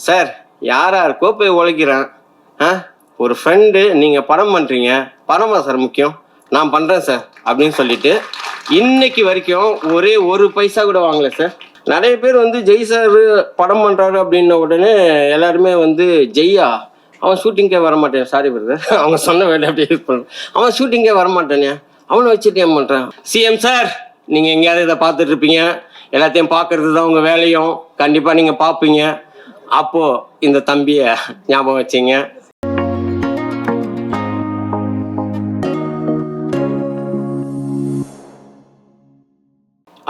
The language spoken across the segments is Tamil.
சார் யார் யாருக்கோ போய் உழைக்கிறேன். ஒரு ஃப்ரெண்டு நீங்கள் படம் பண்ணுறீங்க, பணமா சார் முக்கியம், நான் பண்ணுறேன் சார் அப்படின்னு சொல்லிட்டு இன்னைக்கு வரைக்கும் ஒரே ஒரு பைசா கூட வாங்கலை சார். நிறைய பேர் வந்து ஜெய் சார் படம் பண்ணுறாரு அப்படின்ன உடனே எல்லாருமே வந்து ஜெய்யா அவன் ஷூட்டிங்கே வரமாட்டேன், சாரி பிரதர் அவங்க சொன்ன வேலை அப்படியே யூஸ் பண்ண, அவன் ஷூட்டிங்கே வரமாட்டேனே, அவனை வச்சுட்டு ஏன் பண்ணுறான். சிஎம் சார், நீங்கள் எங்கேயாவது இதை பார்த்துட்டு இருப்பீங்க, எல்லாத்தையும் பார்க்கறது தான் உங்கள் வேலையும், கண்டிப்பாக நீங்கள் பார்ப்பீங்க. அப்போது இந்த தம்பியை ஞாபகம் வச்சிங்க.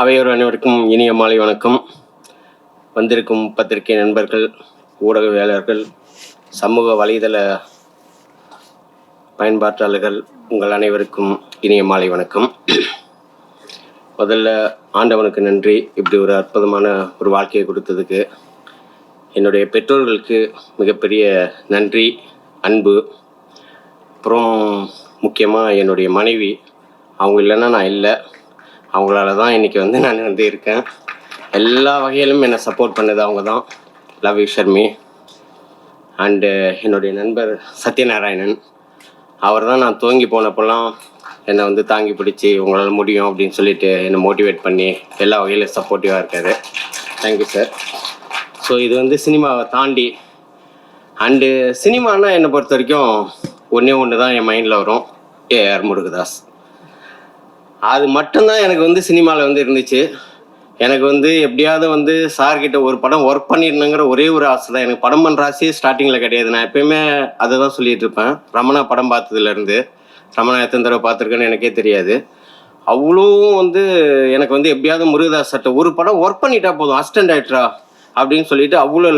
அவையோர் அனைவருக்கும் இனிய மாலை வணக்கம். வந்திருக்கும் பத்திரிகை நண்பர்கள், ஊடகவியலாளர்கள், சமூக வலைதள பயன்பாட்டாளர்கள், உங்கள் அனைவருக்கும் இனிய மாலை வணக்கம். முதல்ல ஆண்டவனுக்கு நன்றி, இப்படி ஒரு அற்புதமான ஒரு வாழ்க்கையை கொடுத்ததுக்கு. என்னுடைய பெற்றோர்களுக்கு மிகப்பெரிய நன்றி, அன்பு. அப்புறம் முக்கியமாக என்னுடைய மனைவி, அவங்க இல்லைன்னா நான் இல்லை, அவங்களால தான் இன்றைக்கி வந்து நான் வந்து இருக்கேன். எல்லா வகையிலும் என்னை சப்போர்ட் பண்ணது அவங்க தான். Love you Sharmi. அண்டு என்னுடைய நண்பர் சத்யநாராயணன், அவர் தான் நான் துவங்கி போனப்போலாம் என்னை வந்து தாங்கி பிடிச்சி உங்களால் முடியும் அப்படின்னு சொல்லிட்டு என்னை மோட்டிவேட் பண்ணி எல்லா வகையிலும் சப்போர்ட்டிவாக இருக்கார். Thank you sir. ஸோ இது வந்து சினிமாவை தாண்டி, அண்டு சினிமானா என்னை பொறுத்த வரைக்கும் ஒன்று தான் என் மைண்டில் வரும், ஏஆர் முருகதாஸ். அது மட்டும்தான் எனக்கு வந்து சினிமாவில் வந்து இருந்துச்சு. எனக்கு வந்து எப்படியாவது வந்து சார்கிட்ட ஒரு படம் ஒர்க் பண்ணிடணுங்கிற ஒரே ஒரு ஆசை தான். எனக்கு படம் பண்ணுற ஆசையே ஸ்டார்டிங்கில் கிடையாது. நான் எப்பயுமே அதை தான் சொல்லிகிட்டு இருப்பேன். ரமணா படம் பார்த்ததுலேருந்து, ரமணா எத்தனை தடவை பார்த்துருக்கேன்னு எனக்கே தெரியாது. அவ்வளோ வந்து எனக்கு வந்து எப்படியாவது முருகதாஸ் சட்டை ஒரு படம் ஒர்க் பண்ணிட்டா போதும், அசிஸ்டன்ட் டைரக்டரா அப்படின்னு சொல்லிட்டு அவ்வளோ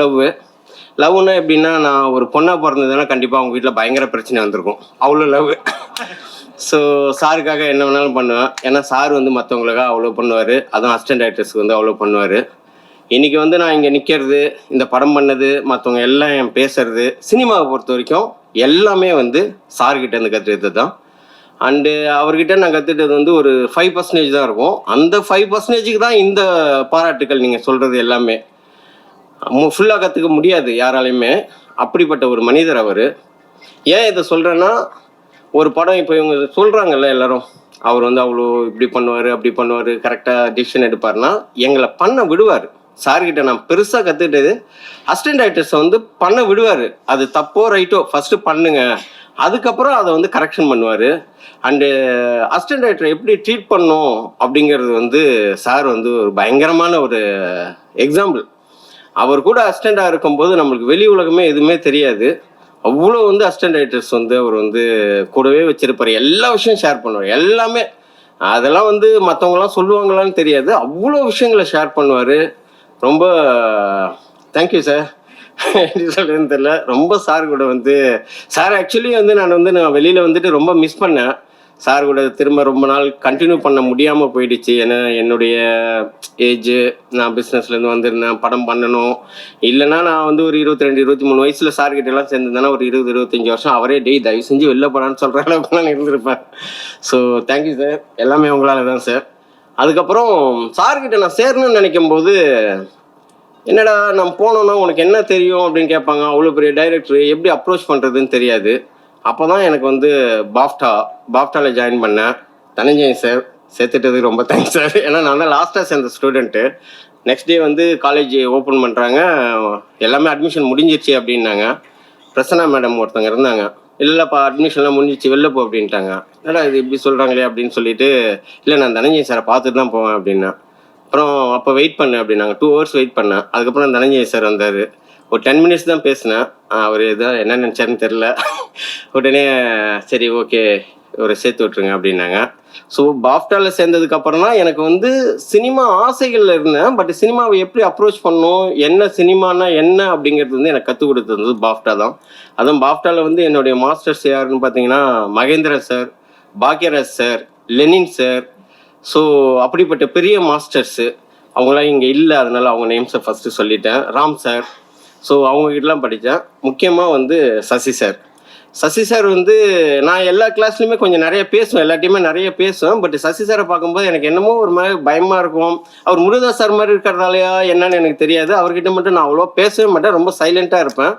லவ்னா எப்படின்னா, நான் ஒரு பொண்ணாக பிறந்ததுன்னா கண்டிப்பாக அவங்க வீட்டில் பயங்கர பிரச்சனை வந்திருக்கும், அவ்வளோ லவ். ஸோ சாருக்காக என்ன வேணாலும் பண்ணுவேன். ஏன்னா சார் வந்து மற்றவங்களுக்காக அவ்வளோ பண்ணுவார், அதுவும் அசிஸ்டன்ட் டைரக்டர்ஸ்க்கு வந்து அவ்வளோ பண்ணுவார். இன்றைக்கி வந்து நான் இங்கே நிற்கிறது, இந்த படம் பண்ணது, மற்றவங்க எல்லாம் என் பேசுறது, சினிமாவை பொறுத்த வரைக்கும் எல்லாமே வந்து சார்கிட்டேருந்து கற்றுக்கிட்டது தான். அண்டு அவர்கிட்ட நான் கற்றுக்கிட்டது வந்து ஒரு 5% தான் இருக்கும். அந்த 5%க்கு தான் இந்த பாராட்டுக்கள் நீங்கள் சொல்கிறது எல்லாமே. ஃபுல்லாக கற்றுக்க முடியாது யாராலையுமே. அப்படிப்பட்ட ஒரு மனிதர் அவர். ஏன் இதை சொல்கிறேன்னா, ஒரு படம் இப்போ இவங்க சொல்கிறாங்கல்ல எல்லாரும், அவர் வந்து அவ்வளோ இப்படி பண்ணுவார், அப்படி பண்ணுவார், கரெக்டாக டிசிஷன் எடுப்பார்னா எங்களை பண்ண விடுவார். சார்கிட்ட நான் பெருசாக கற்றுக்கிட்டது, அசிஸ்டன்ட் டைரக்டர்ஸை வந்து பண்ண விடுவார். அது தப்போ ரைட்டோ ஃபஸ்ட்டு பண்ணுங்க, அதுக்கப்புறம் அதை வந்து கரெக்ஷன் பண்ணுவார். அண்டு அசிஸ்டன்ட் டைரக்டரை எப்படி ட்ரீட் பண்ணணும் அப்படிங்கிறது வந்து சார் வந்து ஒரு பயங்கரமான ஒரு எக்ஸாம்பிள். அவர் கூட அசிஸ்டண்டாக இருக்கும்போது நம்மளுக்கு வெளி உலகமே எதுவுமே தெரியாது. அவ்வளோ வந்து அசிஸ்டன்ட் டைரக்டர்ஸ் வந்து அவர் வந்து கூடவே வச்சிருப்பார். எல்லா விஷயம் ஷேர் பண்ணுவார், எல்லாமே. அதெல்லாம் வந்து மற்றவங்களாம் சொல்லுவாங்களான்னு தெரியாது, அவ்வளோ விஷயங்களை ஷேர் பண்ணுவார். ரொம்ப தேங்க்யூ சார். எப்படி சொல்கிறதுன்னு தெரியல. ரொம்ப சார் கூட வந்து, சார் ஆக்சுவலி வந்து நான் வெளியில் வந்துட்டு ரொம்ப மிஸ் பண்ணேன். சார் கூட திரும்ப ரொம்ப நாள் கண்டினியூ பண்ண முடியாமல் போயிடுச்சு. ஏன்னா என்னுடைய ஏஜு, நான் பிஸ்னஸ்லேருந்து வந்திருந்தேன், படம் பண்ணணும். இல்லைன்னா நான் வந்து ஒரு 22-23 வயசில் சார்கிட்டலாம் சேர்ந்துருந்தேன்னா ஒரு 20-25 வருஷம் அவரே தயவு செஞ்சு வெளில போடான்னு சொல்கிற அளவுக்கு நான் இருந்திருப்பேன். ஸோ தேங்க்யூ சார், எல்லாமே உங்களால் தான் சார். அதுக்கப்புறம் சார்கிட்ட நான் சேரணும்னு நினைக்கும் போது, என்னடா நம்ம போனோன்னா உனக்கு என்ன தெரியும் அப்படின்னு கேட்பாங்க. அவ்வளோ பெரிய டைரக்டர், எப்படி அப்ரோச் பண்ணுறதுன்னு தெரியாது. அப்போ தான் எனக்கு வந்து பாஃப்டாவில் ஜாயின் பண்ணேன். தனஞ்சயன் சார் சேர்த்துட்டதுக்கு ரொம்ப தேங்க்ஸ் சார். ஏன்னா நான் தான் லாஸ்ட்டாக சேர்ந்த ஸ்டூடெண்ட்டு. நெக்ஸ்ட் டே வந்து காலேஜ் ஓப்பன் பண்ணுறாங்க, எல்லாமே அட்மிஷன் முடிஞ்சிருச்சு அப்படின்னாங்க. பிரசன்னா மேடம் ஒருத்தவங்க இருந்தாங்க, இல்லைப்பா அட்மிஷன்லாம் முடிஞ்சிச்சு, வெளில போ அப்படின்ட்டாங்க. என்னடா இது இப்படி சொல்கிறாங்களே அப்படின்னு சொல்லிட்டு, இல்லை நான் தனஞ்சயன் சாரை பார்த்துட்டு தான் போவேன் அப்படின்னா. அப்புறம் அப்போ வெயிட் பண்ணேன் அப்படின்னாங்க. 2 hours வெயிட் பண்ணேன். அதுக்கப்புறம் தனஞ்சயன் சார் வந்தார். ஒரு 10 minutes தான் பேசினேன். அவர் எதாவது என்ன நினச்சாருன்னு தெரில. உடனே சரி ஓகே ஒரு சேர்த்து விட்ருங்க அப்படின்னாங்க. ஸோ பாஃப்டாவில் சேர்ந்ததுக்கப்புறம் தான் எனக்கு வந்து சினிமா ஆசைகளில் இருந்தேன். பட் சினிமாவை எப்படி அப்ரோச் பண்ணணும், என்ன சினிமானா என்ன அப்படிங்கிறது வந்து எனக்கு கற்றுக் கொடுத்தது வந்து பாஃப்டா தான். அதுவும் பாஃப்டாவில் வந்து என்னுடைய மாஸ்டர்ஸ் யாருன்னு பார்த்தீங்கன்னா, Mahendran sir, Bhagyaraj sir, Lenin sir. So அப்படிப்பட்ட பெரிய மாஸ்டர்ஸு அவங்களாம் இங்கே இல்லை, அதனால அவங்க நேம்ஸை ஃபஸ்ட்டு சொல்லிட்டேன். ராம் சார். ஸோ அவங்ககிட்டலாம் படித்தேன். முக்கியமாக வந்து சசி சார். சசி சார் வந்து நான் எல்லா கிளாஸ்லையுமே கொஞ்சம் நிறைய பேசுவேன், எல்லாத்தையுமே நிறைய பேசுவேன். பட் சசி சாரை பார்க்கும்போது எனக்கு என்னமோ ஒரு மாதிரி பயமாக இருக்கும். அவர் முருகதாஸ் சார் மாதிரி இருக்கிறதாலையா என்னன்னு எனக்கு தெரியாது. அவர்கிட்ட மட்டும் நான் அவ்வளோ பேசவே மாட்டேன், ரொம்ப சைலண்ட்டாக இருப்பேன்.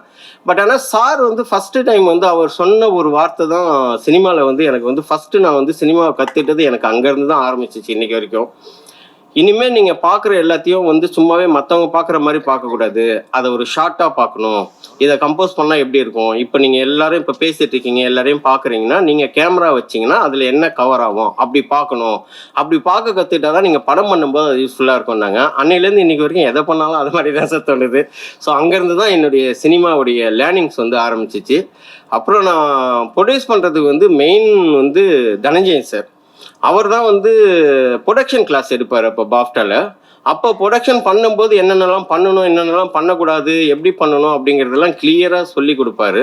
பட் ஆனால் சார் வந்து ஃபஸ்ட்டு டைம் வந்து அவர் சொன்ன ஒரு வார்த்தை தான் சினிமாவில் வந்து எனக்கு வந்து ஃபஸ்ட்டு நான் வந்து சினிமாவை கற்றுக்கிட்டது எனக்கு அங்கேருந்து தான் ஆரம்பிச்சிச்சு இன்னைக்கு வரைக்கும். இனிமேல் நீங்கள் பார்க்குற எல்லாத்தையும் வந்து சும்மாவே மற்றவங்க பார்க்குற மாதிரி பார்க்கக்கூடாது, அதை ஒரு ஷார்ட்டாக பார்க்கணும். இதை கம்போஸ் பண்ணால் எப்படி இருக்கும், இப்போ நீங்கள் எல்லாரும் இப்போ பேசிகிட்டு இருக்கீங்க, எல்லாரையும் பார்க்குறீங்கன்னா நீங்கள் கேமரா வச்சிங்கன்னா அதில் என்ன கவர் ஆகும் அப்படி பார்க்கணும். அப்படி பார்க்க கற்றுக்கிட்டா தான் நீங்கள் படம் பண்ணும்போது அது யூஸ்ஃபுல்லாக இருக்கும்னாங்க. அன்னையிலேருந்து இன்றைக்கி வரைக்கும் எதை பண்ணாலும் அது மாதிரி தான் சார் தோணுது. ஸோ அங்கேருந்து தான் என்னுடைய சினிமாவுடைய லேர்னிங்ஸ் வந்து ஆரம்பிச்சிச்சு. அப்புறம் நான் ப்ரொடியூஸ் பண்ணுறதுக்கு வந்து மெயின் வந்து தனஞ்சயன் சார். அவர் தான் வந்து ப்ரொடக்ஷன் கிளாஸ் எடுப்பார் அப்போ பாஃப்டாவில். அப்போ ப்ரொடக்ஷன் பண்ணும்போது என்னென்னலாம் பண்ணணும், என்னென்னலாம் பண்ணக்கூடாது, எப்படி பண்ணணும் அப்படிங்கிறதெல்லாம் கிளியராக சொல்லி கொடுப்பாரு.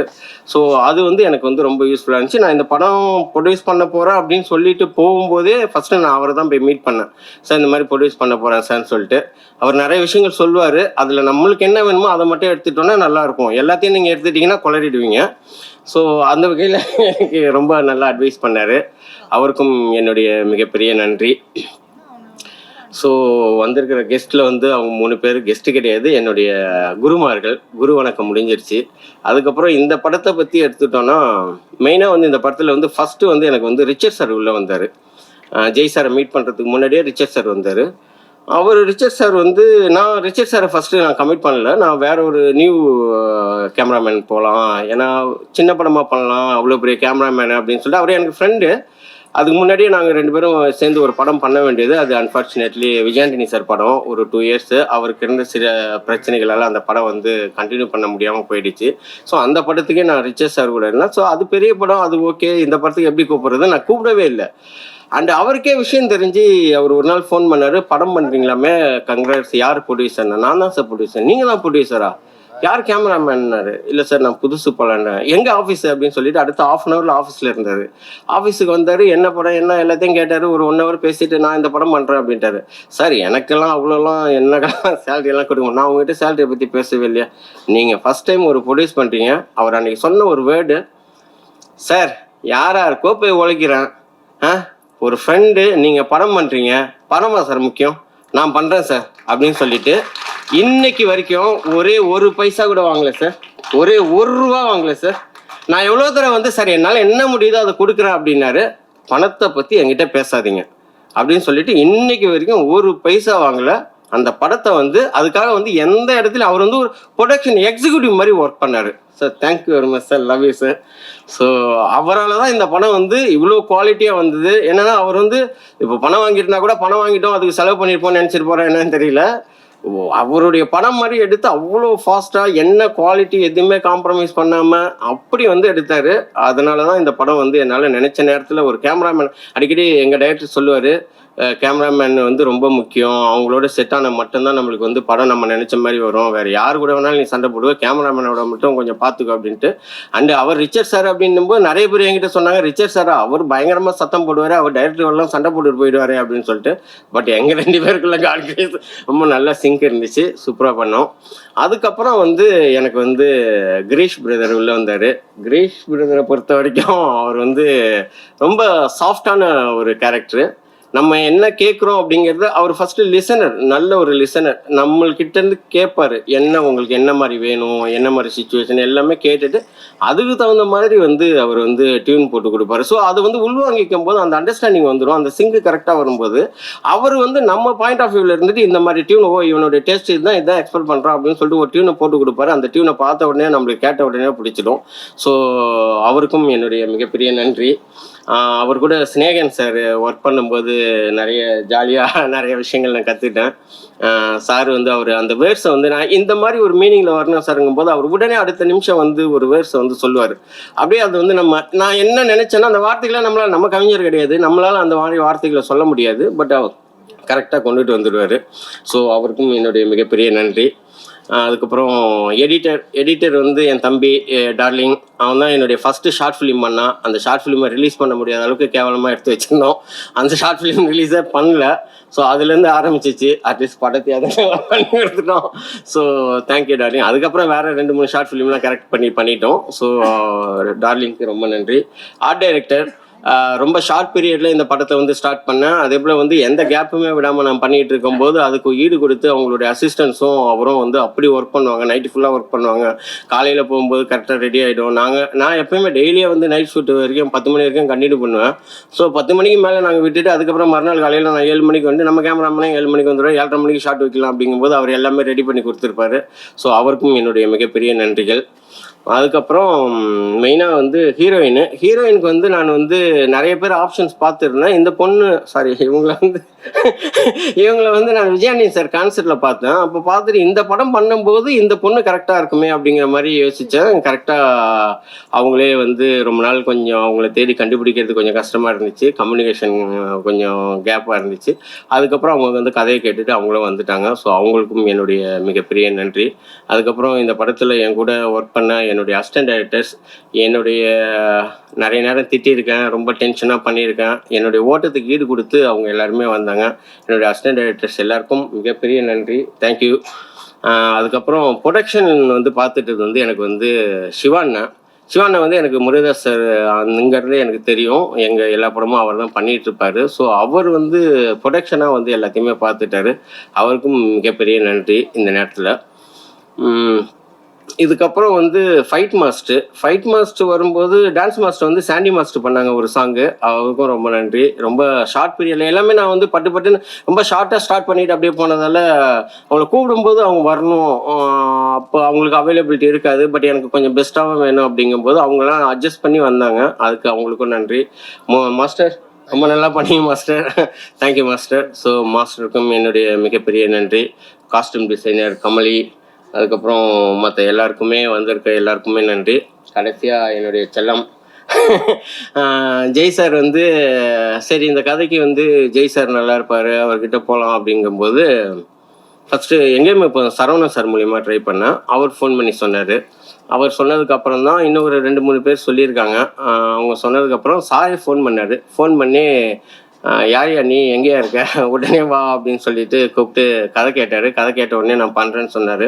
ஸோ அது வந்து எனக்கு வந்து ரொம்ப யூஸ்ஃபுல்லாக இருந்துச்சு. நான் இந்த படம் ப்ரொடியூஸ் பண்ண போகிறேன் அப்படின்னு சொல்லிட்டு போகும்போதே ஃபஸ்ட்டு நான் அவரை தான் போய் மீட் பண்ணேன். சார் இந்த மாதிரி ப்ரொடியூஸ் பண்ண போகிறேன் சார்ன்னு சொல்லிட்டு அவர் நிறைய விஷயங்கள் சொல்லுவார். அதில் நம்மளுக்கு என்ன வேணுமோ அதை மட்டும் எடுத்துட்டோன்னா நல்லாயிருக்கும். எல்லாத்தையும் நீங்கள் எடுத்துட்டிங்கன்னா குளறிடுவீங்க. ஸோ அந்த வகையில் எனக்கு ரொம்ப நல்லா அட்வைஸ் பண்ணார். அவருக்கும் என்னுடைய மிகப்பெரிய நன்றி. ஸோ வந்திருக்கிற கெஸ்ட்டில் வந்து அவங்க 3 பேர் கெஸ்ட்டு கிடையாது, என்னுடைய குருமார்கள். குரு வணக்கம் முடிஞ்சிருச்சு. அதுக்கப்புறம் இந்த படத்தை பற்றி எடுத்துட்டோன்னா மெயினாக வந்து இந்த படத்தில் வந்து ஃபஸ்ட்டு வந்து எனக்கு வந்து ரிச்சர்ட் சார் உள்ளே வந்தார். ஜெய் சாரை மீட் பண்ணுறதுக்கு முன்னாடியே ரிச்சர்ட் சார் வந்தார். ரிச்சர்ட் சார் வந்து நான் ரிச்சர்ட் சாரை ஃபஸ்ட்டு நான் கமிட் பண்ணல. நான் வேற ஒரு நியூ கேமராமேன் போகலாம், ஏன்னா சின்ன படமாக பண்ணலாம், அவ்வளோ பெரிய கேமராமேன் அப்படின்னு சொல்லிட்டு அவர் எனக்கு ஃப்ரெண்டு. அதுக்கு முன்னாடியே நாங்கள் 2 பேரும் சேர்ந்து ஒரு படம் பண்ண வேண்டியது. அது அன்ஃபார்ச்சுனேட்லி விஜயாண்டனி சார் படம் ஒரு 2 இயர்ஸ் அவருக்கு இருந்த சில பிரச்சனைகளால் அந்த படம் வந்து கண்டினியூ பண்ண முடியாமல் போயிடுச்சு. ஸோ அந்த படத்துக்கே நான் ரிச்சர்ட் சார் கூட இருந்தேன். ஸோ அது பெரிய படம், அது ஓகே. இந்த படத்துக்கு எப்படி கூப்பிட்றது, நான் கூப்பிடவே இல்லை. அண்ட் அவருக்கே விஷயம் தெரிஞ்சு அவர் ஒரு நாள் ஃபோன் பண்ணார், படம் பண்ணுறீங்களாமே, கங்க்ராட்ஸ். யார் ப்ரொடியூசர்னா? நான் தான் சார் ப்ரொடியூசர். நீங்கள் தான் ப்ரொடியூசரா? யார் கேமராமேன்னாரு. இல்லை சார் நான் புதுசு போகலான்றேன். எங்கள் ஆஃபீஸு அப்படின்னு சொல்லிட்டு அடுத்த 1/2 hour ஆஃபீஸில் இருந்தார். ஆஃபீஸுக்கு வந்தார், என்ன படம் என்ன எல்லாத்தையும் கேட்டார். ஒரு 1 hour பேசிட்டு நான் இந்த படம் பண்ணுறேன் அப்படின்ட்டாரு. சார் எனக்கெல்லாம் அவ்வளோலாம் என்னக்கெல்லாம் சேலரியெல்லாம் கொடுங்க, நான் உங்ககிட்ட சேலரியை பற்றி பேசவே இல்லையா? நீங்கள் ஃபஸ்ட் டைம் ஒரு ப்ரொடியூஸ் பண்ணுறீங்க. அவர் அன்றைக்கி சொன்ன ஒரு வேர்டு, சார் யாராருக்கோ போய் உழைக்கிறேன், ஒரு ஃப்ரெண்டு, நீங்கள் படம் பண்ணுறீங்க, படமா சார் முக்கியம், நான் பண்ணுறேன் சார் அப்படின்னு சொல்லிட்டு இன்னைக்கு வரைக்கும் ஒரே 1 பைசா கூட வாங்கலை சார், ஒரே 1 ரூபா வாங்கலை சார். நான் எவ்வளோ தடவை வந்து சார் என்னால் என்ன முடியுதோ அதை கொடுக்குறேன் அப்படின்னாரு. பணத்தை பற்றி என்கிட்ட பேசாதீங்க அப்படின்னு சொல்லிட்டு இன்னைக்கு வரைக்கும் 1 பைசா வாங்கலை. அந்த படத்தை வந்து அதுக்காக வந்து எந்த இடத்துல அவர் வந்து ஒரு ப்ரொடக்ஷன் எக்ஸிக்யூட்டிவ் மாதிரி ஒர்க் பண்ணார். Sir thank you very much sir, love you sir. So அவரால் தான் இந்த படம் வந்து இவ்வளோ குவாலிட்டியாக வந்தது. என்னன்னா அவர் வந்து இப்போ பணம் வாங்கிட்டுனா கூட பணம் வாங்கிட்டோம் அதுக்கு செலவு பண்ணியிருப்போம்னு நினச்சிட்டு போகிறேன், என்னன்னு தெரியல. அவருடைய படம் மாதிரி எடுத்து அவ்வளோ ஃபாஸ்ட்டாக என்ன குவாலிட்டி எதுவுமே காம்ப்ரமைஸ் பண்ணாமல் அப்படி வந்து எடுத்தார். அதனால தான் இந்த படம் வந்து என்னால் நினச்ச நேரத்தில் ஒரு கேமராமேன் அடிக்கடி எங்கள் டைரக்டர் சொல்லுவார், கேமராமேன் வந்து ரொம்ப முக்கியம், அவங்களோட செட் ஆனால் மட்டும்தான் நம்மளுக்கு வந்து படம் நம்ம நினச்ச மாதிரி வரும், வேறு யார் கூட வேணாலும் நீ சண்டை போடுவ, கேமராமேனோட மட்டும் கொஞ்சம் பார்த்துக்கோ அப்படின்ட்டு. அண்டு அவர் ரிச்சர்ட் சார் அப்படின்னும்போது நிறைய பேர் என்கிட்ட சொன்னாங்க, ரிச்சர்ட் சாரா அவர் பயங்கரமாக சத்தம் போடுவார், அவர் டைரக்டர்லாம் சண்டை போட்டுட்டு போயிடுவார் அப்படின்னு சொல்லிட்டு. பட் எங்கள் 2 பேருக்குள்ள கால்குலேஸ் ரொம்ப நல்லா சிங்க் இருந்துச்சு, சூப்பராக பண்ணோம். அதுக்கப்புறம் வந்து எனக்கு வந்து கிரீஷ் பிரதர் உள்ளே வந்தார். கிரீஷ் பிரதரை பொறுத்த வரைக்கும் அவர் வந்து ரொம்ப சாஃப்டான ஒரு கேரக்டரு. நம்ம என்ன கேட்குறோம் அப்படிங்கிறது அவர் ஃபஸ்ட்டு லிசனர், நல்ல ஒரு லிசனர். நம்மள்கிட்டேருந்து கேட்பார், என்ன உங்களுக்கு என்ன மாதிரி வேணும், என்ன மாதிரி சுச்சுவேஷன் எல்லாமே கேட்டுட்டு அதுக்கு தகுந்த மாதிரி வந்து அவர் வந்து டியூன் போட்டு கொடுப்பாரு. ஸோ அது வந்து உள்வாங்கிக்கும் போது அந்த அண்டர்ஸ்டாண்டிங் வந்துடும், அந்த சிங்கு கரெக்டாக வரும்போது அவர் வந்து நம்ம பாயிண்ட் ஆஃப் வியூவில் இருந்துட்டு இந்த மாதிரி டியூன், இவனுடைய டேஸ்ட் இதுதான், இதான் எக்ஸ்பெக்ட் பண்ணுறான் அப்படின்னு சொல்லிட்டு ஒரு டியூனை போட்டு கொடுப்பாரு. அந்த டியூனை பார்த்த உடனே நம்மளுக்கு கேட்ட உடனே பிடிச்சிடும். ஸோ அவருக்கும் என்னுடைய மிகப்பெரிய நன்றி. அவர் கூட ஸ்னேகன் சார் ஒர்க் பண்ணும்போது நிறைய ஜாலியாக நிறைய விஷயங்கள் நான் கற்றுக்கிட்டேன். சார் வந்து அவர் அந்த வேர்ட்ஸை வந்து நான் இந்த மாதிரி ஒரு மீனிங்கில் வரணும் சாருங்கும் போது அவர் உடனே அடுத்த நிமிஷம் வந்து ஒரு வேர்ட்ஸை வந்து சொல்லுவார். அப்படியே அது வந்து நான் என்ன நினச்சேன்னா அந்த வார்த்தைகளை நம்ம கவிஞர் கிடையாது, நம்மளால் அந்த மாதிரி வார்த்தைகளை சொல்ல முடியாது, பட் அவர் கரெக்டாக கொண்டுட்டு வந்துடுவார். ஸோ அவருக்கும் என்னுடைய மிகப்பெரிய நன்றி. அதுக்கப்புறம் எடிட்டர் வந்து என் தம்பி டார்லிங். அவன் தான் என்னுடைய ஃபஸ்ட்டு ஷார்ட் ஃபிலிம் பண்ணான். அந்த ஷார்ட் ஃபிலிமை ரிலீஸ் பண்ண முடியாத அளவுக்கு கேவலமாக எடுத்து வச்சுருந்தோம். அந்த ஷார்ட் ஃபிலிம் ரிலீஸே பண்ணல. ஸோ அதுலேருந்து ஆரம்பிச்சிச்சு. அட்லீஸ்ட் படத்தை அதெல்லாம் பண்ணி எடுத்துட்டோம். So thank you darling. அதுக்கப்புறம் வேறு 2-3 ஷார்ட் ஃபிலிம்லாம் கரெக்ட் பண்ணிட்டோம். ஸோ டார்லிங்க்கு ரொம்ப நன்றி. ஆர்ட் டைரக்டர் ரொம்ப ஷார்ட் பீரியடில் இந்த படத்தை வந்து ஸ்டார்ட் பண்ணேன். அதே போல் வந்து எந்த கேப்புமே விடாமல் நான் பண்ணிகிட்டு இருக்கும்போது அதுக்கு ஈடு கொடுத்து அவங்களுடைய அசிஸ்டன்ஸும் அவரும் வந்து அப்படி ஒர்க் பண்ணுவாங்க. நைட்டு ஃபுல்லாக ஒர்க் பண்ணுவாங்க. காலையில் போகும்போது கரெக்டாக ரெடி ஆகிடும். நான் எப்போயுமே டெய்லியே வந்து நைட் ஷூட் வரைக்கும் 10 மணி வரைக்கும் கண்டினியூ பண்ணுவேன். ஸோ 10 மணிக்கு மேலே நாங்கள் விட்டுட்டு அதுக்கப்புறம் மறுநாள் காலையில் நான் 7 மணிக்கு வந்து நம்ம கேமராமேனே 7 மணிக்கு வந்துடுவோம். 7:30 மணிக்கு ஷாட் வைக்கலாம் அப்படிங்கும்போது அவர் எல்லாமே ரெடி பண்ணி கொடுத்துருப்பாரு. ஸோ அவருக்கும் என்னுடைய மிகப்பெரிய நன்றிகள். அதுக்கப்புறம் மெயினாக வந்து ஹீரோயினுக்கு வந்து நான் வந்து நிறைய பேர் ஆப்ஷன்ஸ் பார்த்துருந்தேன். இந்த பொண்ணு இவங்களை வந்து நான் விஜயானி சார் கான்சர்ட்டில் பார்த்தேன். அப்போ பார்த்துட்டு இந்த படம் பண்ணும்போது இந்த பொண்ணு கரெக்டாக இருக்குமே அப்படிங்கிற மாதிரி யோசித்தேன். கரெக்டாக அவங்களே வந்து ரொம்ப நாள் கொஞ்சம் அவங்கள தேடி கண்டுபிடிக்கிறது கொஞ்சம் கஷ்டமாக இருந்துச்சு. கம்யூனிகேஷன் கொஞ்சம் கேப்பாக இருந்துச்சு. அதுக்கப்புறம் அவங்க வந்து கதையை கேட்டுட்டு அவங்களும் வந்துட்டாங்க. ஸோ அவங்களுக்கும் என்னுடைய மிகப்பெரிய நன்றி. அதுக்கப்புறம் இந்த படத்தில் என் கூட ஒர்க் பண்ண என்னுடைய அசிஸ்டன்ட் டைரக்டர்ஸ், என்னுடைய நிறைய நேரம் திட்டியிருக்கேன், ரொம்ப டென்ஷனாக பண்ணியிருக்கேன். என்னுடைய ஓட்டத்துக்கு ஈடு கொடுத்து அவங்க எல்லாருமே வந்தாங்க. என்னுடைய அசிஸ்டன்ட் டைரக்டர்ஸ் எல்லாருக்கும் மிகப்பெரிய நன்றி. தேங்க்யூ. அதுக்கப்புறம் ப்ரொடக்ஷன் வந்து பார்த்துட்டு வந்து எனக்கு வந்து சிவாண்ணா வந்து எனக்கு முருகதாஸ் சார் அங்கேருந்தே எனக்கு தெரியும். எங்கள் எல்லா படமும் அவர் தான் பண்ணிகிட்ருப்பார். ஸோ அவர் வந்து ப்ரொடக்ஷனாக வந்து எல்லாத்தையுமே பார்த்துட்டாரு. அவருக்கும் மிகப்பெரிய நன்றி இந்த நேரத்தில். இதுக்கப்புறம் வந்து ஃபைட் மாஸ்டர் வரும்போது டான்ஸ் மாஸ்டர் வந்து சாண்டி மாஸ்டர் பண்ணாங்க ஒரு சாங்கு. அவருக்கும் ரொம்ப நன்றி. ரொம்ப ஷார்ட் பீரியடில் எல்லாமே நான் வந்து பட்டுன்னு ரொம்ப ஷார்ட்டாக ஸ்டார்ட் பண்ணிட்டு அப்படியே போனதால் அவங்கள கூப்பிடும்போது அவங்க வரணும். அப்போ அவங்களுக்கு அவைலபிலிட்டி இருக்காது. பட் எனக்கு கொஞ்சம் பெஸ்ட்டாகவும் வேணும் அப்படிங்கும்போது அவங்களாம் அட்ஜஸ்ட் பண்ணி வந்தாங்க. அதுக்கு அவங்களுக்கும் நன்றி. மாஸ்டர் ரொம்ப நல்லா பண்ணீங்க மாஸ்டர். Thank you master. ஸோ மாஸ்டருக்கும் என்னுடைய மிகப்பெரிய நன்றி. காஸ்டியூம் டிசைனர் கமலி, அதுக்கப்புறம் மற்ற எல்லாருக்குமே வந்திருக்க எல்லாருக்குமே நன்றி. கடைசியாக என்னுடைய செல்லம் ஜெய் சார் வந்து சரி இந்த கதைக்கு வந்து ஜெய் சார் நல்லா இருப்பார், அவர்கிட்ட போகலாம் அப்படிங்கும்போது ஃபஸ்ட்டு எங்கேயுமே இப்போ சரவணன் சார் மூலிமா ட்ரை பண்ணேன். அவர் ஃபோன் பண்ணி சொன்னார். அவர் சொன்னதுக்கப்புறம் தான் இன்னும் ஒரு 2-3 பேர் சொல்லியிருக்காங்க. அவங்க சொன்னதுக்கப்புறம் சாரே ஃபோன் பண்ணார். ஃபோன் பண்ணி யாரையா நீ எங்கேயா இருக்க, உடனே வா அப்படின்னு சொல்லிட்டு கூப்பிட்டு கதை கேட்டார். கதை கேட்ட உடனே நான் பண்ணுறேன்னு சொன்னார்.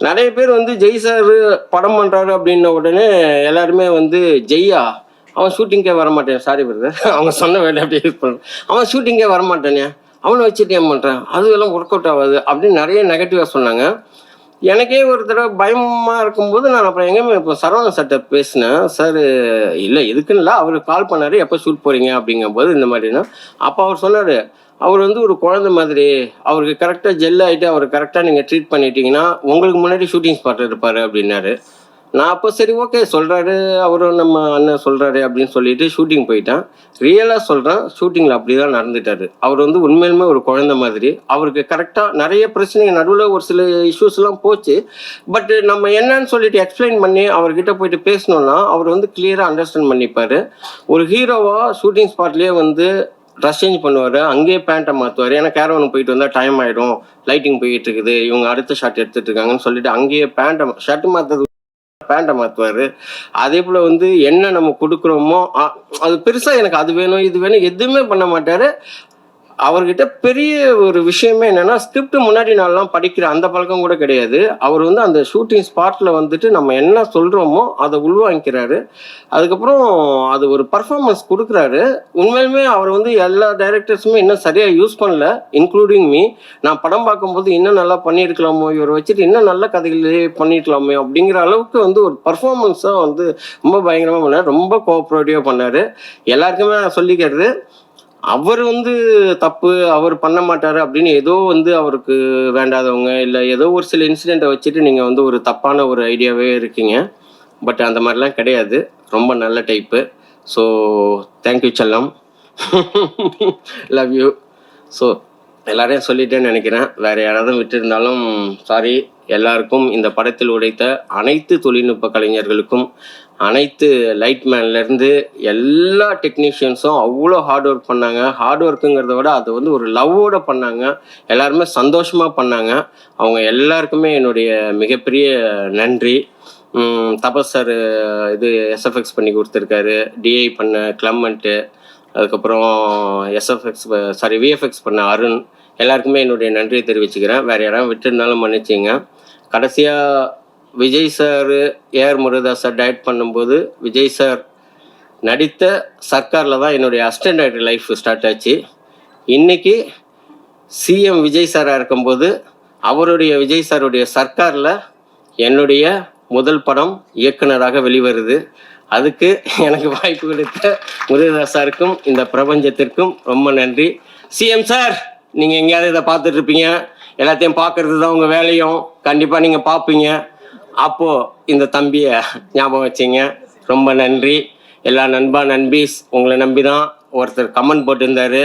நிறைய பேர் வந்து ஜெய் சார் படம் பண்ணுறாரு அப்படின்ன உடனே எல்லாருமே வந்து ஜெய்யா அவன் ஷூட்டிங்கே வரமாட்டேன், சாரி பிரதர் அவங்க சொன்ன வேலை அப்படியே யூஸ் பண்ணுறேன், அவன் ஷூட்டிங்கே வரமாட்டேனே, அவனை வச்சுட்டு ஏன் பண்ணுறேன், அதுவெல்லாம் ஒர்க் அவுட் ஆகாது அப்படின்னு நிறைய நெகட்டிவாக சொன்னாங்க. எனக்கே ஒரு தடவை பயமாக இருக்கும்போது நான் அப்புறம் எங்கேயுமே இப்போ சரவணன் சார்கிட்ட பேசினேன். சார் இல்லை எதுக்குன்னு இல்லை, அவர் கால் பண்ணார் எப்போ ஷூட் போகிறீங்க அப்படிங்கும்போது இந்த மாதிரினா அப்போ அவர் சொன்னார், அவர் வந்து ஒரு குழந்தை மாதிரி, அவருக்கு கரெக்டாக ஜெல் ஆகிட்டு அவர் கரெக்டாக நீங்கள் ட்ரீட் பண்ணிட்டீங்கன்னா உங்களுக்கு முன்னாடி ஷூட்டிங் ஸ்பாட் இருப்பார் அப்படின்னாரு. நான் அப்போ சரி ஓகே சொல்கிறாரு அவரும் நம்ம அண்ணன் சொல்கிறாரு அப்படின்னு சொல்லிட்டு ஷூட்டிங் போயிட்டேன். ரியலாக சொல்கிறேன், ஷூட்டிங்கில் அப்படி தான் நடந்துட்டார். அவர் வந்து உண்மையிலுமே ஒரு குழந்தை மாதிரி. அவருக்கு கரெக்டாக நிறைய பிரச்சனைகள் நடுவில் ஒரு சில இஷ்யூஸ்லாம் போச்சு. பட் நம்ம என்னன்னு சொல்லிட்டு எக்ஸ்பிளைன் பண்ணி அவர்கிட்ட போயிட்டு பேசணுன்னா அவர் வந்து கிளியராக அண்டர்ஸ்டாண்ட் பண்ணிப்பார். ஒரு ஹீரோவாக ஷூட்டிங் ஸ்பாட்லேயே வந்து ட்ரெஸ் சேஞ்ச் பண்ணுவார், அங்கேயே பேண்ட்டை மாற்றுவார். ஏன்னா கேரவனுக்கு போயிட்டு வந்தால் டைம் ஆகிடும், லைட்டிங் போயிட்டு இருக்குது, இவங்க அடுத்த ஷாட் எடுத்துகிட்டு இருக்காங்கன்னு சொல்லிட்டு அங்கேயே ஷர்ட்டு மாற்றுறது பேண்ட்டை மாற்றுவார். அதே போல் வந்து என்ன நம்ம கொடுக்குறோமோ அது பெருசாக எனக்கு அது வேணும் இது வேணும் எதுவுமே பண்ண மாட்டார். அவர்கிட்ட பெரிய ஒரு விஷயமே என்னென்னா ஸ்கிரிப்ட் முன்னாடி நாள்லாம் படிக்கிற அந்த பழக்கம் கூட கிடையாது. அவர் வந்து அந்த ஷூட்டிங் ஸ்பாட்டில் வந்துட்டு நம்ம என்ன சொல்கிறோமோ அதை உள்வாங்கிக்கிறாரு. அதுக்கப்புறம் அது ஒரு பர்ஃபார்மன்ஸ் கொடுக்குறாரு. உண்மையிலுமே அவர் வந்து எல்லா டைரக்டர்ஸுமே இன்னும் சரியாக யூஸ் பண்ணல, இன்க்ளூடிங் மீ. நான் படம் பார்க்கும்போது இன்னும் நல்லா பண்ணியிருக்கலாமோ, இவரை வச்சுட்டு இன்னும் நல்ல கதைகளே பண்ணியிருக்கலாமோ அப்படிங்கிற அளவுக்கு வந்து ஒரு பர்ஃபார்மன்ஸாக வந்து ரொம்ப பயங்கரமாக பண்ணார். ரொம்ப கோஆப்ரேட்டிவாக பண்ணார். எல்லாருக்குமே நான் சொல்லிக்கிறது, அவர் வந்து தப்பு அவர் பண்ண மாட்டார் அப்படின்னு ஏதோ வந்து அவருக்கு வேண்டாதவங்க இல்லை ஏதோ ஒரு சில இன்சிடெண்ட்டை வச்சுட்டு நீங்கள் வந்து ஒரு தப்பான ஒரு ஐடியாவே இருக்கீங்க. பட் அந்த மாதிரிலாம் கிடையாது. ரொம்ப நல்ல டைப்பு. ஸோ தேங்க்யூ செல்லம். Love you. ஸோ எல்லாரையும் சொல்லிட்டேன்னு நினைக்கிறேன். வேறு யாராவது விட்டுருந்தாலும் சாரி. எல்லாருக்கும், இந்த படத்தில் உழைத்த அனைத்து தொழில்நுட்ப கலைஞர்களுக்கும், அனைத்து லைட்மேன்லேருந்து எல்லா டெக்னீஷியன்ஸும் அவ்வளோ ஹார்ட் ஒர்க் பண்ணாங்க. ஹார்ட் ஒர்க்குங்கிறத விட அது வந்து ஒரு லவ்வோட பண்ணாங்க. எல்லாருமே சந்தோஷமாக பண்ணாங்க. அவங்க எல்லாருக்குமே என்னுடைய மிகப்பெரிய நன்றி. தபஸ் சார் இது எஸ்எஃப்எக்ஸ் பண்ணி கொடுத்துருக்காரு. டிஐ பண்ண கிளமெண்ட்டு, அதுக்கப்புறம் விஎஃப்எக்ஸ் பண்ண அருண், எல்லாருக்குமே என்னுடைய நன்றியை தெரிவிச்சுக்கிறேன். வேறு யாராவது விட்டுருந்தாலும் மன்னிச்சிங்க. கடைசியாக Vijay sir, A R Murugadoss sir direct பண்ணும்போது விஜய் சார் நடித்த சர்க்காரில் தான் என்னுடைய அசிஸ்டன்ட் டைரக்டர் லைஃப் ஸ்டார்ட் ஆச்சு. இன்றைக்கி சிஎம் விஜய் சாராக இருக்கும்போது அவருடைய விஜய் சாருடைய சர்க்காரில் என்னுடைய முதல் படம் இயக்குனராக வெளிவருது. அதுக்கு எனக்கு வாய்ப்பு கொடுத்த முருகதாஸ் சாருக்கும் இந்த பிரபஞ்சத்திற்கும் ரொம்ப நன்றி. சிஎம் சார், நீங்கள் எங்கேயாவது இதை பார்த்துட்ருப்பீங்க, எல்லாத்தையும் பார்க்குறது தான் உங்கள் வேலையும், கண்டிப்பாக நீங்கள் பார்ப்பீங்க. அப்போது இந்த தம்பியை ஞாபகம் வச்சிங்க. ரொம்ப நன்றி. எல்லா நண்பா நண்பீஸ், உங்களை நம்பி தான் ஒருத்தர் கமெண்ட் போட்டிருந்தாரு,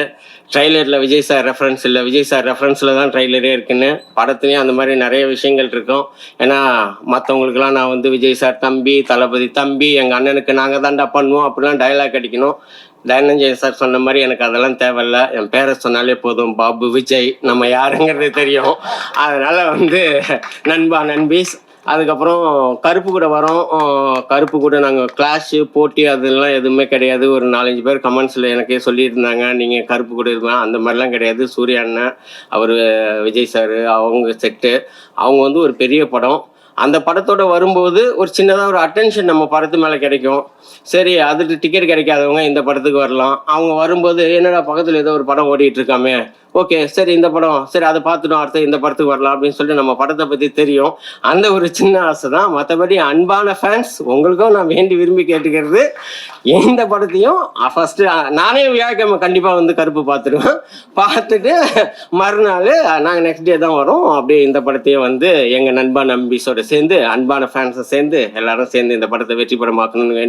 ட்ரைலரில் விஜய் சார் ரெஃபரன்ஸ் இல்லை, விஜய் சார் ரெஃபரன்ஸில் தான் ட்ரைலரே இருக்குன்னு. படத்துலேயும் அந்த மாதிரி நிறைய விஷயங்கள் இருக்கும். ஏன்னா மற்றவங்களுக்கெல்லாம் நான் வந்து விஜய் சார் தம்பி, தளபதி தம்பி, எங்கள் அண்ணனுக்கு நாங்கள் தாண்டா பண்ணுவோம் அப்படிலாம் டைலாக் அடிக்கணும். தனஞ்சய் சார் சொன்ன மாதிரி எனக்கு அதெல்லாம் தேவையில்ல. என் பேரை சொன்னாலே போதும், பாபு விஜய், நம்ம யாருங்கிறது தெரியும். அதனால் வந்து நண்பா நண்பீஸ். அதுக்கப்புறம் கருப்பு கூட வரோம். கருப்பு கூட நாங்கள் கிளாஷு போட்டி அதெல்லாம் எதுவுமே கிடையாது. ஒரு 4-5 பேர் கமெண்ட்ஸில் எனக்கே சொல்லியிருந்தாங்க, நீங்கள் கருப்பு கூட இருக்கலாம், அந்த மாதிரிலாம் கிடையாது. சூர்யா அண்ணன், அவர் விஜய் சார், அவங்க செட்டு, அவங்க வந்து ஒரு பெரிய படம். அந்த படத்தோட வரும்போது ஒரு சின்னதாக ஒரு அட்டென்ஷன் நம்ம படத்து மேலே கிடைக்கும். சரி, அதுக்கு டிக்கெட் கிடைக்காதவங்க இந்த படத்துக்கு வரலாம். அவங்க வரும்போது என்னடா பக்கத்தில் ஏதோ ஒரு படம் ஓடிட்டு இருக்காமே, ஓகே சரி இந்த படம், சரி அதை பார்த்துட்டோம், அடுத்து இந்த படத்துக்கு வரலாம் அப்படின்னு சொல்லிட்டு நம்ம படத்தை பற்றி தெரியும். அந்த ஒரு சின்ன ஆசை தான். மற்றபடி அன்பான ஃபேன்ஸ், உங்களுக்கும் நான் வேண்டி விரும்பி கேட்டுக்கிறது, எந்த படத்தையும் ஃபஸ்ட்டு நானே வியாழக்கிழமை கண்டிப்பாக வந்து கருப்பு பார்த்துருவேன். பார்த்துட்டு மறுநாள் நாங்கள் நெக்ஸ்ட் டே தான் வரோம். அப்படியே இந்த படத்தையும் வந்து எங்கள் நண்பா நம்பீஸோட சேர்ந்து, அன்பான ஃபேன்ஸை சேர்ந்து எல்லாரும் சேர்ந்து இந்த படத்தை வெற்றி படமாக்கணும்னு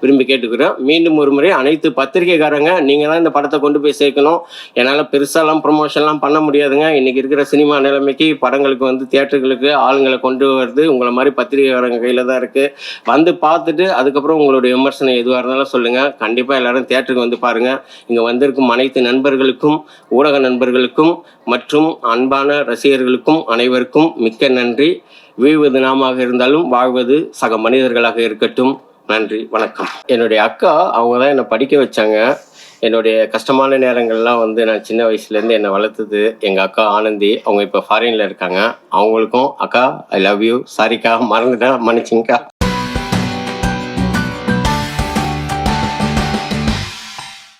விரும்பி கேட்டுக்கிறோம். மீண்டும் ஒரு முறை அனைத்து பத்திரிகைக்காரங்க, நீங்கள் தான் இந்த படத்தை கொண்டு போய் சேர்க்கணும். என்னால் பெருசாலாம் ப்ரொமோஷன்லாம் பண்ண முடியாதுங்க. இன்றைக்கி இருக்கிற சினிமா நிலைமைக்கு படங்களுக்கு வந்து தியேட்டர்களுக்கு ஆளுங்களை கொண்டு வருது உங்களை மாதிரி பத்திரிகைக்காரங்க கையில் தான் இருக்குது. வந்து பார்த்துட்டு அதுக்கப்புறம் உங்களுடைய விமர்சனம் எதுவாக இருந்தாலும் சொல்லுங்கள். கண்டிப்பாக எல்லாரும் தியேட்டருக்கு வந்து பாருங்கள். இங்கே வந்திருக்கும் அனைத்து நண்பர்களுக்கும், ஊடக நண்பர்களுக்கும் மற்றும் அன்பான ரசிகர்களுக்கும் அனைவருக்கும் மிக்க நன்றி. வீழ்வது நாமாக இருந்தாலும் வாழ்வது சக மனிதர்களாக இருக்கட்டும். நன்றி, வணக்கம். என்னுடைய அக்கா, அவங்க தான் என்னை படிக்க வச்சாங்க. என்னுடைய கஷ்டமான நேரங்கள்லாம் வந்து நான் சின்ன வயசுலேருந்து என்னை வளர்த்தது எங்கள் அக்கா ஆனந்தி. அவங்க இப்போ ஃபாரினில் இருக்காங்க. அவங்களுக்கும் அக்கா ஐ லவ் யூ, சாரிக்கா மறந்துட்டேன், மன்னிச்சிங்கக்கா.